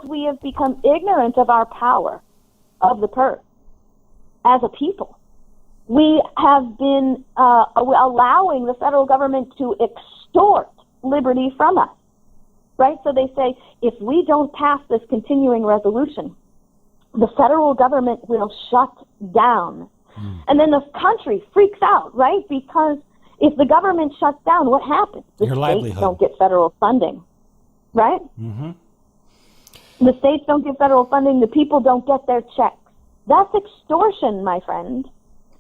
we have become ignorant of our power of the purse as a people. We have been allowing the federal government to extort liberty from us, right? So they say, if we don't pass this continuing resolution, the federal government will shut down. And then the country freaks out, right? Because if the government shuts down, what happens? The states don't get federal funding, right? Mm-hmm. The states don't get federal funding. The people don't get their checks. That's extortion, my friend.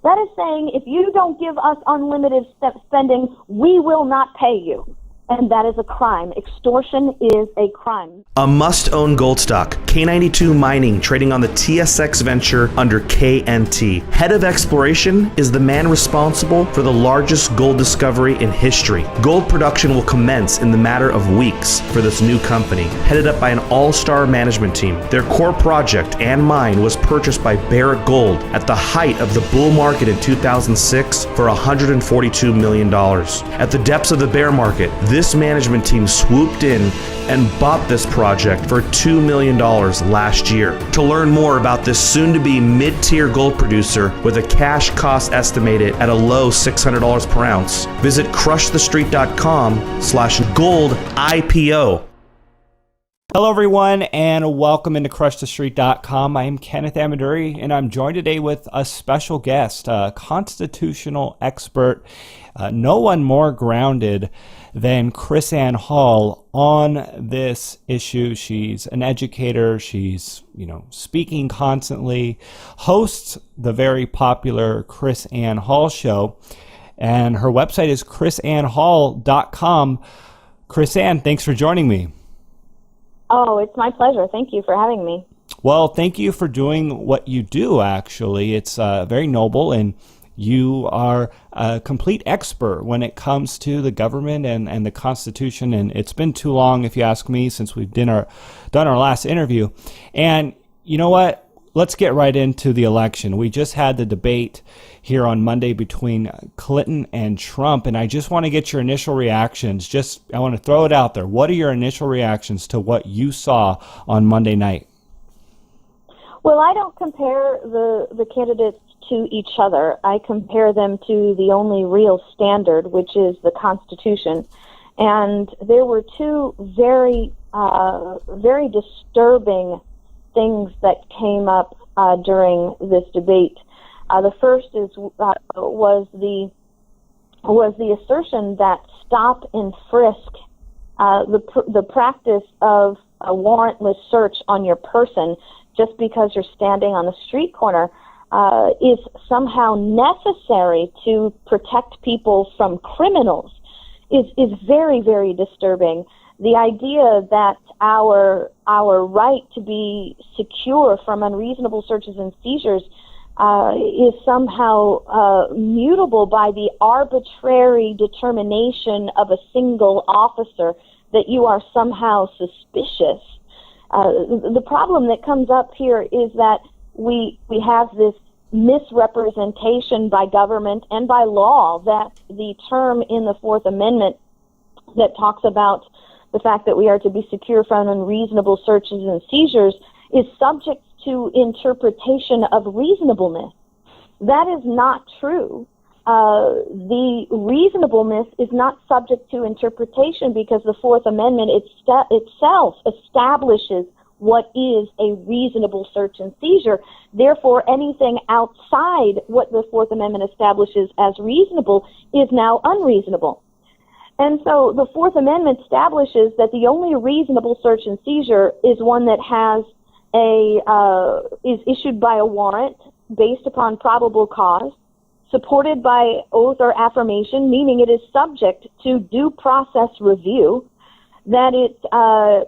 That is saying, if you don't give us unlimited spending, we will not pay you. And that is a crime. Extortion is a crime. A must-own gold stock, K92 Mining, trading on the TSX Venture under KNT. Head of exploration is the man responsible for the largest gold discovery in history. Gold production will commence in the matter of weeks for this new company, headed up by an all-star management team. Their core project and mine was purchased by Barrick Gold at the height of the bull market in 2006 for $142 million. At the depths of the bear market, this management team swooped in and bought this project for $2 million last year. To learn more about this soon-to-be mid-tier gold producer with a cash cost estimated at a low $600 per ounce, visit crushthestreet.com/gold IPO. Hello everyone, and welcome into crushthestreet.com. I am Kenneth Amaduri, and I'm joined today with a special guest, a constitutional expert, no one more grounded than KrisAnne Hall on this issue. She's an educator. She's, speaking constantly, hosts the very popular KrisAnne Hall show, and her website is KrisAnneHall.com. KrisAnne, thanks for joining me. Oh, it's my pleasure. Thank you for having me. Well, thank you for doing what you do, actually. It's very noble, and you are a complete expert when it comes to the government and the Constitution, and it's been too long, if you ask me, since we've done our last interview. And you know what? Let's get right into the election. We just had the debate here on Monday between Clinton and Trump, and I just want to get your initial reactions. I want to throw it out there. What are your initial reactions to what you saw on Monday night? Well, I don't compare the candidates to each other. I compare them to the only real standard, which is the Constitution. And there were two very, very disturbing things that came up during this debate. The first was the assertion that stop and frisk, the practice of a warrantless search on your person just because you're standing on the street corner, is somehow necessary to protect people from criminals is very, very disturbing. The idea that our right to be secure from unreasonable searches and seizures is somehow mutable by the arbitrary determination of a single officer, that you are somehow suspicious. The problem that comes up here is that we have this misrepresentation by government and by law that the term in the Fourth Amendment that talks about the fact that we are to be secure from unreasonable searches and seizures is subject to interpretation of reasonableness. That is not true. The reasonableness is not subject to interpretation because the Fourth Amendment itself establishes what is a reasonable search and seizure. Therefore, anything outside what the Fourth Amendment establishes as reasonable is now unreasonable. And so the Fourth Amendment establishes that the only reasonable search and seizure is one that is issued by a warrant based upon probable cause, supported by oath or affirmation, meaning it is subject to due process review, that it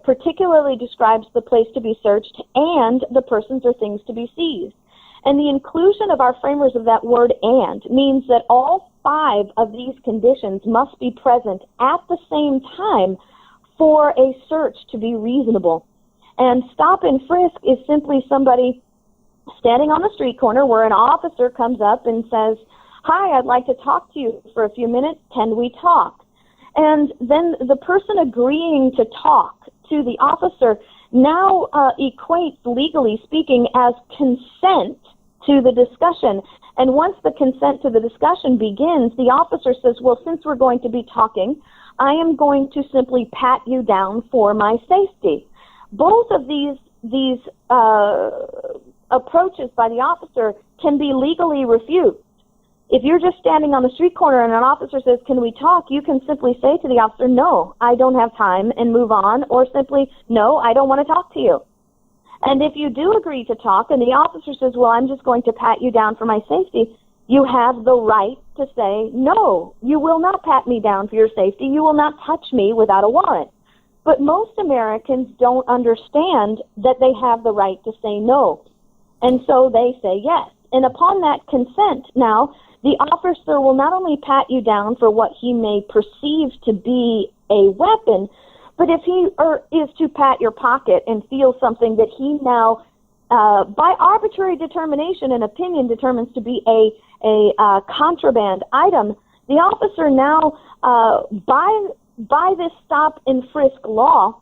particularly describes the place to be searched and the persons or things to be seized. And the inclusion of our framers of that word "and" means that all 5 of these conditions must be present at the same time for a search to be reasonable. And stop and frisk is simply somebody standing on the street corner where an officer comes up and says, "Hi, I'd like to talk to you for a few minutes. Can we talk?" And then the person agreeing to talk to the officer now equates, legally speaking, as consent to the discussion. And once the consent to the discussion begins, the officer says, well, since we're going to be talking, I am going to simply pat you down for my safety. Both of these approaches by the officer can be legally refused. If you're just standing on the street corner and an officer says, can we talk, you can simply say to the officer, no, I don't have time, and move on, or simply, no, I don't want to talk to you. And if you do agree to talk and the officer says, well, I'm just going to pat you down for my safety, you have the right to say, no, you will not pat me down for your safety. You will not touch me without a warrant. But most Americans don't understand that they have the right to say no. And so they say yes. And upon that consent, now, the officer will not only pat you down for what he may perceive to be a weapon, but if he is to pat your pocket and feel something that he now, by arbitrary determination and opinion, determines to be a contraband item, the officer now, by this stop and frisk law,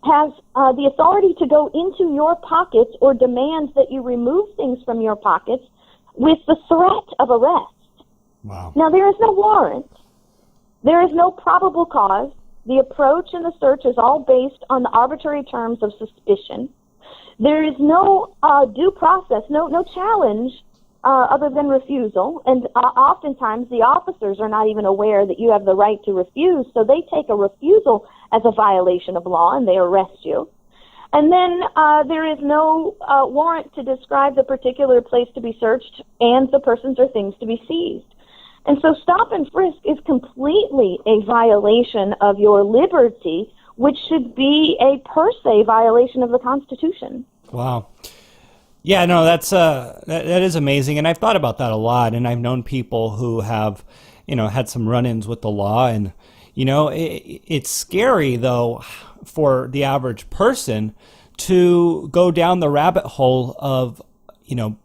has the authority to go into your pockets or demand that you remove things from your pockets with the threat of arrest. Wow. Now, there is no warrant. There is no probable cause. The approach and the search is all based on the arbitrary terms of suspicion. There is no due process, no challenge other than refusal. And oftentimes the officers are not even aware that you have the right to refuse, so they take a refusal as a violation of law and they arrest you. And then there is no warrant to describe the particular place to be searched and the persons or things to be seized. And so stop and frisk is completely a violation of your liberty, which should be a per se violation of the Constitution. Wow. Yeah, no, that is amazing, and I've thought about that a lot, and I've known people who have, had some run-ins with the law, and it's scary though for the average person to go down the rabbit hole of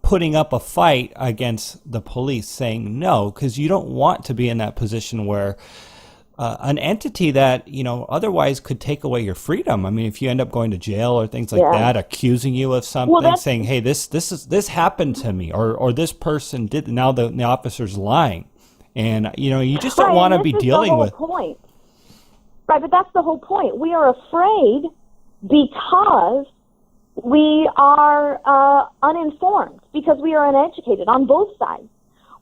putting up a fight against the police, saying no, because you don't want to be in that position where an entity that otherwise could take away your freedom. I mean, if you end up going to jail or things like that, accusing you of something, saying, "Hey, this happened to me," or this person did. Now the officer's lying, and you just don't want to be dealing with. Point. Right, but that's the whole point. We are afraid because we are uninformed, because we are uneducated on both sides.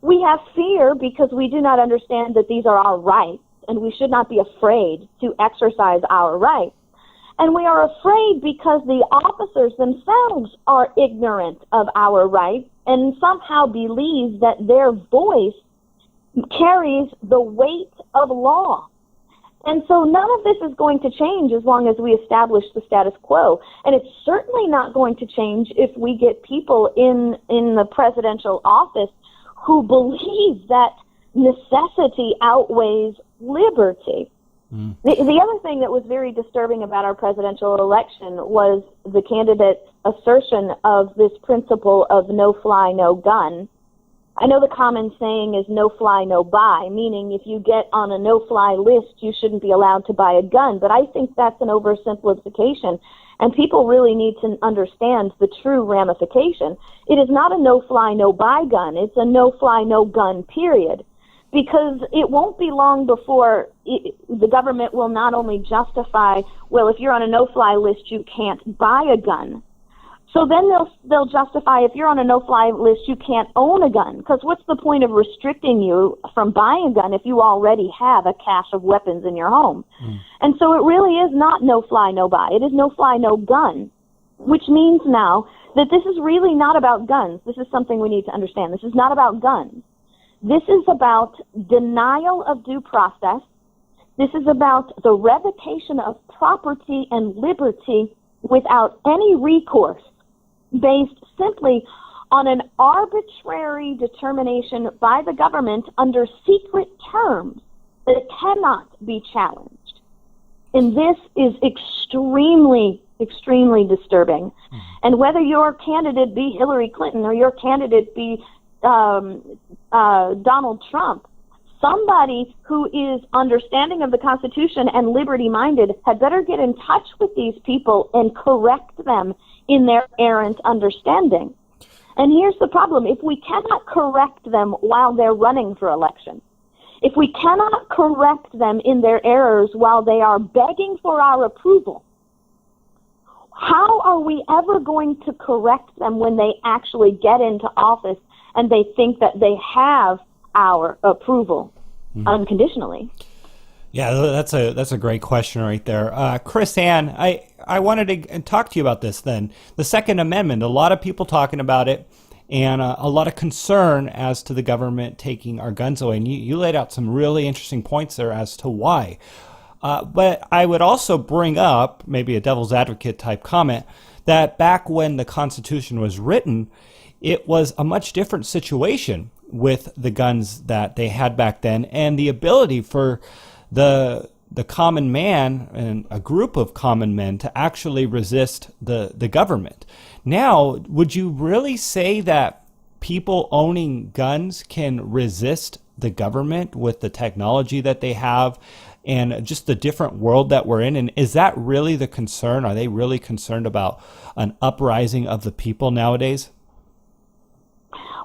We have fear because we do not understand that these are our rights, and we should not be afraid to exercise our rights. And we are afraid because the officers themselves are ignorant of our rights and somehow believe that their voice carries the weight of law. And so none of this is going to change as long as we establish the status quo. And it's certainly not going to change if we get people in the presidential office who believe that necessity outweighs liberty. Mm. The other thing that was very disturbing about our presidential election was the candidate's assertion of this principle of no fly, no gun. I know the common saying is no fly, no buy, meaning if you get on a no-fly list, you shouldn't be allowed to buy a gun. But I think that's an oversimplification, and people really need to understand the true ramification. It is not a no-fly, no-buy gun. It's a no-fly, no-gun, period. Because it won't be long before the government will not only justify, well, if you're on a no-fly list, you can't buy a gun. So then they'll justify, if you're on a no-fly list, you can't own a gun. Because what's the point of restricting you from buying a gun if you already have a cache of weapons in your home? Mm. And so it really is not no-fly, no-buy. It is no-fly, no-gun, which means now that this is really not about guns. This is something we need to understand. This is not about guns. This is about denial of due process. This is about the revocation of property and liberty without any recourse, based simply on an arbitrary determination by the government under secret terms that cannot be challenged. And this is extremely, extremely disturbing. Mm-hmm. And whether your candidate be Hillary Clinton or your candidate be Donald Trump, somebody who is understanding of the Constitution and liberty-minded had better get in touch with these people and correct them in their errant understanding. And here's the problem. If we cannot correct them while they're running for election, if we cannot correct them in their errors while they are begging for our approval, how are we ever going to correct them when they actually get into office and they think that they have our approval unconditionally? Yeah, that's a great question right there. KrisAnne, I wanted to talk to you about this then. The Second Amendment, a lot of people talking about it, and a lot of concern as to the government taking our guns away. And you laid out some really interesting points there as to why. But I would also bring up, maybe a devil's advocate type comment, that back when the Constitution was written, it was a much different situation with the guns that they had back then, and the ability for the common man and a group of common men to actually resist the government. Now, would you really say that people owning guns can resist the government with the technology that they have and just the different world that we're in? And is that really the concern? Are they really concerned about an uprising of the people nowadays?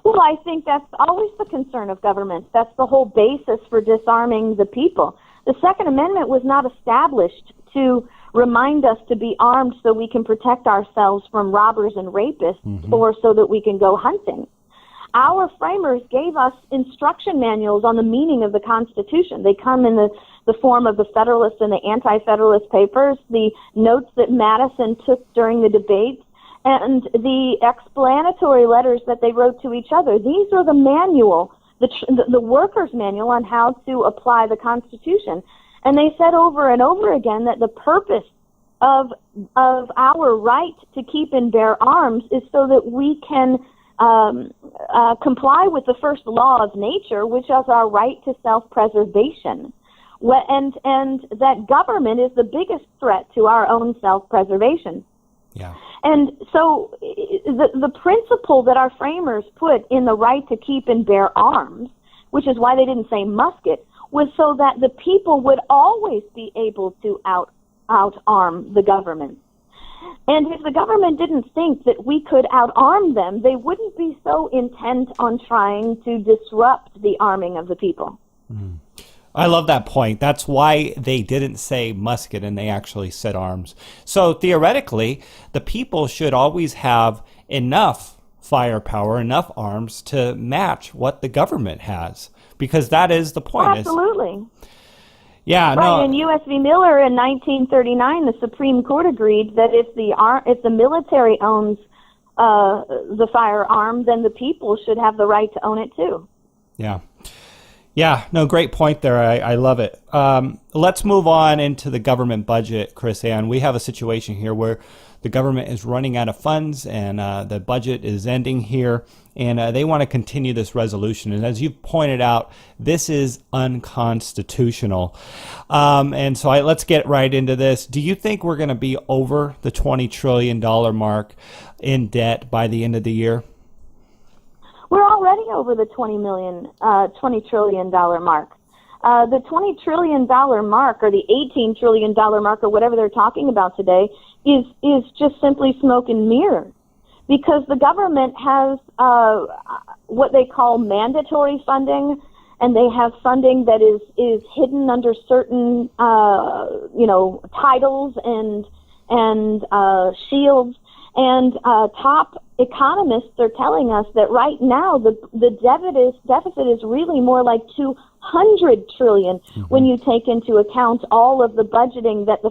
Well, I think that's always the concern of government. That's the whole basis for disarming the people. The Second Amendment was not established to remind us to be armed so we can protect ourselves from robbers and rapists, or so that we can go hunting. Our framers gave us instruction manuals on the meaning of the Constitution. They come in the form of the Federalist and the Anti-Federalist papers, the notes that Madison took during the debates, and the explanatory letters that they wrote to each other. These are the manual, the worker's manual on how to apply the Constitution. And they said over and over again that the purpose of our right to keep and bear arms is so that we can comply with the first law of nature, which is our right to self-preservation. And that government is the biggest threat to our own self-preservation. Yeah. And so the principle that our framers put in the right to keep and bear arms, which is why they didn't say musket, was so that the people would always be able to out-arm the government. And if the government didn't think that we could out-arm them, they wouldn't be so intent on trying to disrupt the arming of the people. I love that point. That's why they didn't say musket and they actually said arms. So theoretically, the people should always have enough firepower, enough arms to match what the government has, because that is the point. Absolutely. Yeah, right. no. In U.S. v. Miller in 1939, the Supreme Court agreed that if the military owns the firearm, then the people should have the right to own it too. Yeah. Yeah, no, great point there. I love it. Let's move on into the government budget, KrisAnne. We have a situation here where the government is running out of funds and the budget is ending here, and they want to continue this resolution. And as you've pointed out, this is unconstitutional. And so let's get right into this. Do you think we're going to be over the $20 trillion mark in debt by the end of the year? We're already over the $20 trillion mark. The $20 trillion mark, or the $18 trillion mark, or whatever they're talking about today, is just simply smoke and mirrors, because the government has what they call mandatory funding, and they have funding that is hidden under certain titles and shields. And top economists are telling us that right now the deficit is really more like $200 trillion when you take into account all of the budgeting that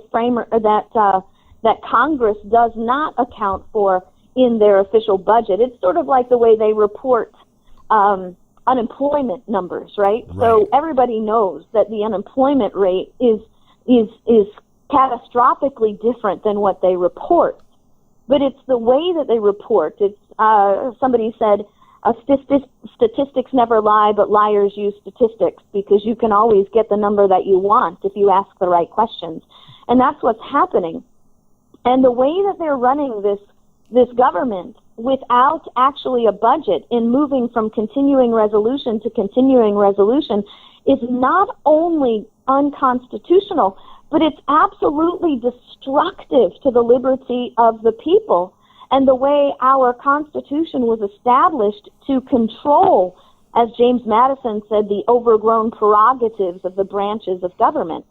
that Congress does not account for in their official budget. It's sort of like the way they report unemployment numbers, right? So everybody knows that the unemployment rate is catastrophically different than what they report. But it's the way that they report. It's somebody said, statistics never lie, but liars use statistics, because you can always get the number that you want if you ask the right questions. And that's what's happening. And the way that they're running this government without actually a budget, in moving from continuing resolution to continuing resolution, is not only unconstitutional, but it's absolutely destructive to the liberty of the people and the way our Constitution was established to control, as James Madison said, the overgrown prerogatives of the branches of government.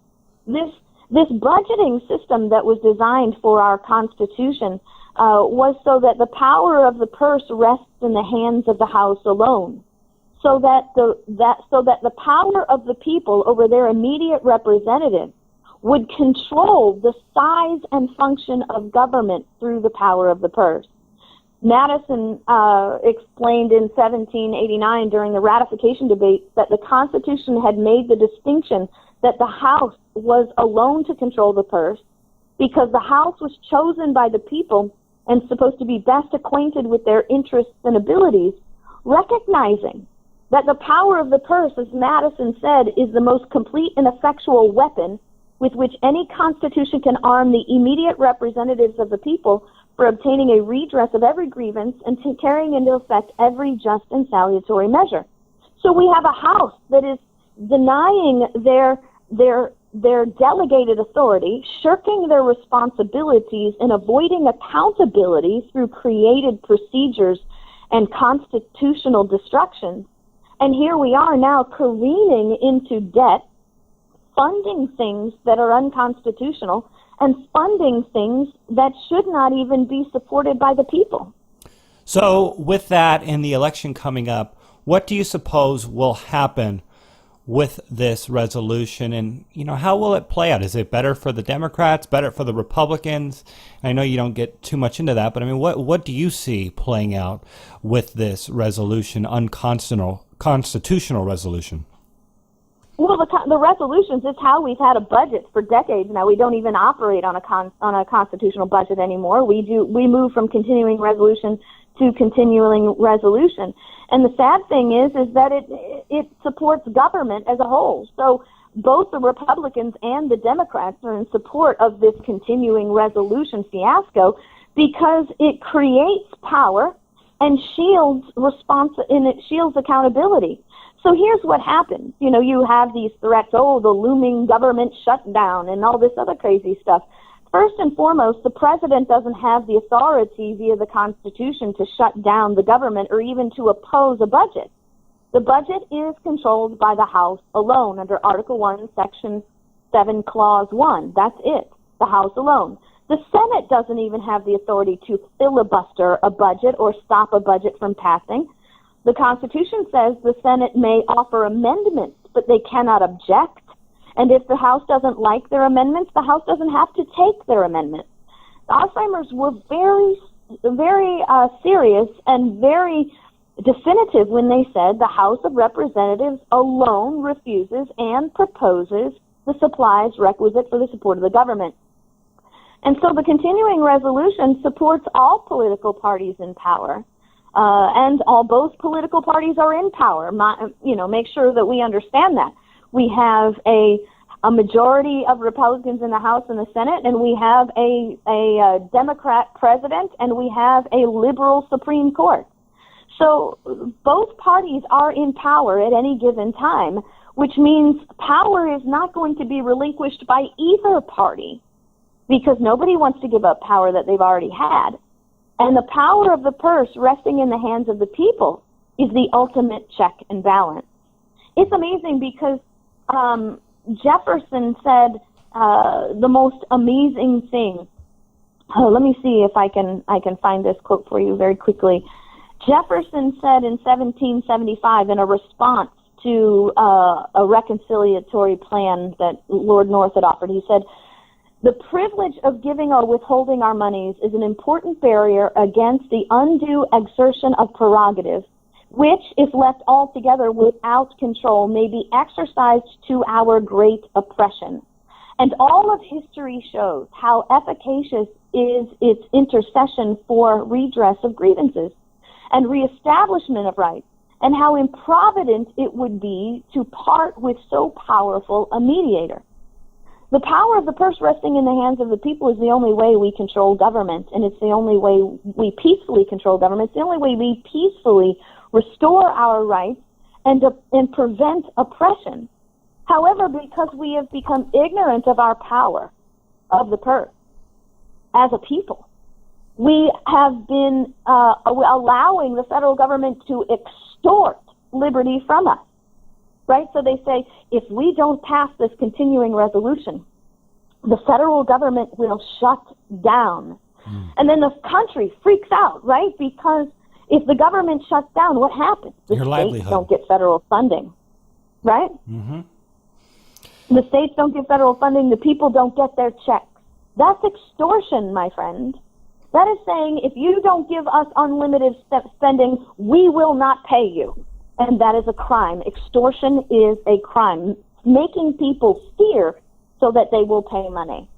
This budgeting system that was designed for our Constitution was so that the power of the purse rests in the hands of the House alone, so that the power of the people over their immediate representatives would control the size and function of government through the power of the purse. Madison explained in 1789 during the ratification debate that the Constitution had made the distinction that the House was alone to control the purse because the House was chosen by the people and supposed to be best acquainted with their interests and abilities, recognizing that the power of the purse, as Madison said, is the most complete and effectual weapon with which any constitution can arm the immediate representatives of the people for obtaining a redress of every grievance and carrying into effect every just and salutary measure. So we have a House that is denying their delegated authority, shirking their responsibilities, and avoiding accountability through created procedures and constitutional destruction. And here we are now careening into debt, funding things that are unconstitutional, and funding things that should not even be supported by the people. So with that and the election coming up, what do you suppose will happen with this resolution, and how will it play out? Is it better for the Democrats, better for the Republicans? I know you don't get too much into that, but I mean, what do you see playing out with this resolution, unconstitutional resolution? Well, the resolutions is how we've had a budget for decades now. We don't even operate on a constitutional budget anymore. We move from continuing resolution to continuing resolution. And the sad thing is that it supports government as a whole. So both the Republicans and the Democrats are in support of this continuing resolution fiasco because it creates power and shields accountability. So here's what happens. You have these threats, the looming government shutdown and all this other crazy stuff. First and foremost, the president doesn't have the authority via the Constitution to shut down the government or even to oppose a budget. The budget is controlled by the House alone under Article 1, Section 7, Clause 1. That's it, the House alone. The Senate doesn't even have the authority to filibuster a budget or stop a budget from passing. The Constitution says the Senate may offer amendments, but they cannot object. And if the House doesn't like their amendments, the House doesn't have to take their amendments. The Alzheimer's were very, very serious and very definitive when they said the House of Representatives alone refuses and proposes the supplies requisite for the support of the government. And so the continuing resolution supports all political parties in power. And both political parties are in power. Make sure that we understand that. We have a majority of Republicans in the House and the Senate, and we have a Democrat president, and we have a liberal Supreme Court. So both parties are in power at any given time, which means power is not going to be relinquished by either party because nobody wants to give up power that they've already had. And the power of the purse resting in the hands of the people is the ultimate check and balance. It's amazing because Jefferson said the most amazing thing. Let me see if I can find this quote for you very quickly. Jefferson said in 1775 in a response to a reconciliatory plan that Lord North had offered, he said, "The privilege of giving or withholding our monies is an important barrier against the undue exertion of prerogative, which, if left altogether without control, may be exercised to our great oppression. And all of history shows how efficacious is its intercession for redress of grievances and reestablishment of rights, and how improvident it would be to part with so powerful a mediator. The power of the purse resting in the hands of the people is the only way we control government, and it's the only way we peacefully control government. It's the only way we peacefully restore our rights and prevent oppression. However, because we have become ignorant of our power of the purse as a people, we have been allowing the federal government to extort liberty from us, right? So they say, if we don't pass this continuing resolution, the federal government will shut down. And then the country freaks out, right? Because if the government shuts down, what happens? The states don't get federal funding, right? Mm-hmm. The states don't get federal funding. The people don't get their checks. That's extortion, my friend. That is saying, if you don't give us unlimited spending, we will not pay you. And that is a crime. Extortion is a crime. Making people fear so that they will pay money.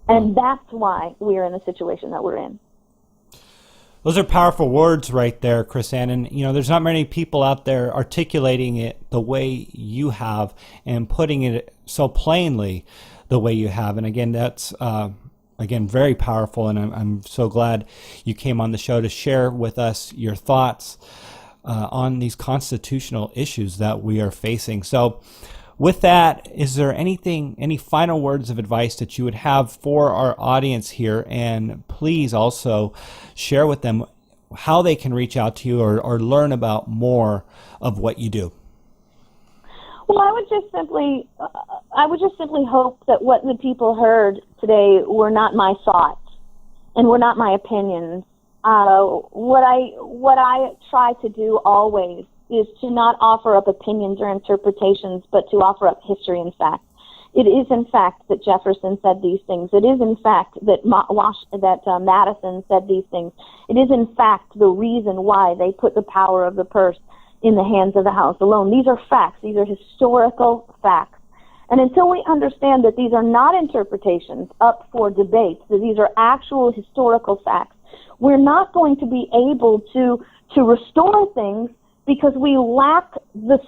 And that's why we're in the situation that we're in. Those are powerful words right there, KrisAnne. And, there's not many people out there articulating it the way you have and putting it so plainly the way you have. And again, that's, very powerful. And I'm so glad you came on the show to share with us your thoughts on these constitutional issues that we are facing. So with that, is there any final words of advice that you would have for our audience here? And please also share with them how they can reach out to you or learn about more of what you do. Well, I would just simply hope that what the people heard today were not my thoughts and were not my opinions. What I try to do always is to not offer up opinions or interpretations, but to offer up history and facts. It is, in fact, that Jefferson said these things. It is, in fact, that Madison said these things. It is, in fact, the reason why they put the power of the purse in the hands of the House alone. These are facts. These are historical facts. And until we understand that these are not interpretations up for debate, that these are actual historical facts, we're not going to be able to restore things, because we lack the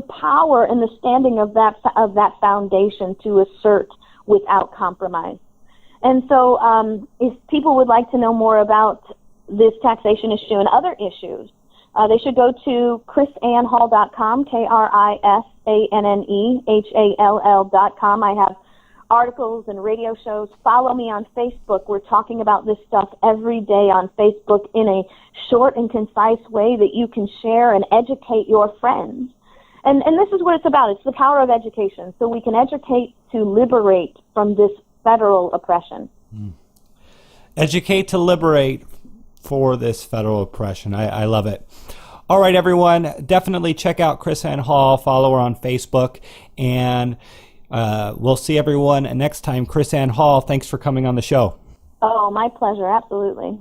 power and the standing of that foundation to assert without compromise. And so, if people would like to know more about this taxation issue and other issues, they should go to KrisAnneHall.com, KrisAnnehall.com. I have articles and radio shows. Follow me on Facebook. We're talking about this stuff every day on Facebook in a short and concise way that you can share and educate your friends. And this is what it's about. It's the power of education. So we can educate to liberate from this federal oppression. Educate to liberate for this federal oppression. I love it. All right, everyone. Definitely check out KrisAnne Hall. Follow her on Facebook. And we'll see everyone next time. KrisAnne Hall, thanks for coming on the show. Oh, my pleasure. Absolutely.